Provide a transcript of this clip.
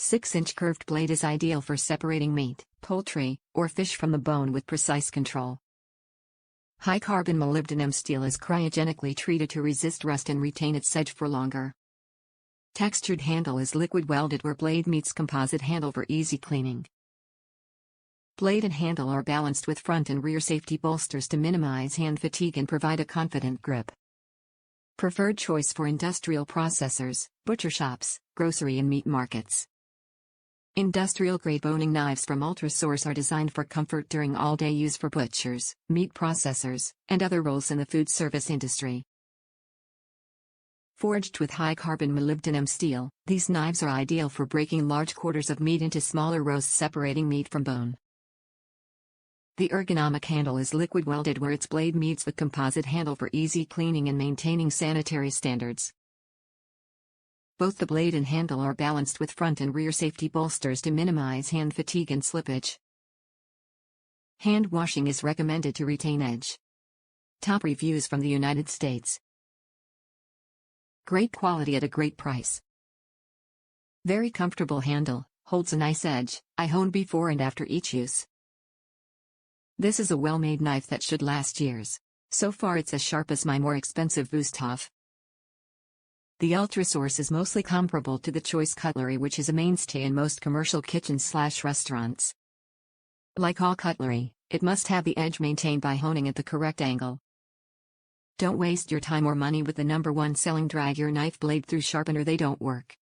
6-inch curved blade is ideal for separating meat, poultry, or fish from the bone with precise control. High-carbon molybdenum steel is cryogenically treated to resist rust and retain its edge for longer. Textured handle is liquid welded where blade meets composite handle for easy cleaning. Blade and handle are balanced with front and rear safety bolsters to minimize hand fatigue and provide a confident grip. Preferred choice for industrial processors, butcher shops, grocery and meat markets. Industrial-grade boning knives from UltraSource are designed for comfort during all-day use for butchers, meat processors, and other roles in the food service industry. Forged with high-carbon molybdenum steel, these knives are ideal for breaking large quarters of meat into smaller roasts, separating meat from bone. The ergonomic handle is liquid welded where its blade meets the composite handle for easy cleaning and maintaining sanitary standards. Both the blade and handle are balanced with front and rear safety bolsters to minimize hand fatigue and slippage. Hand washing is recommended to retain edge. Top reviews from the United States. Great quality at a great price. Very comfortable handle, holds a nice edge, I honed before and after each use. This is a well-made knife that should last years. So far it's as sharp as my more expensive Wusthof. The UltraSource is mostly comparable to the choice cutlery which is a mainstay in most commercial kitchens/restaurants. Like all cutlery, it must have the edge maintained by honing at the correct angle. Don't waste your time or money with the #1 selling drag your knife blade through sharpener, they don't work.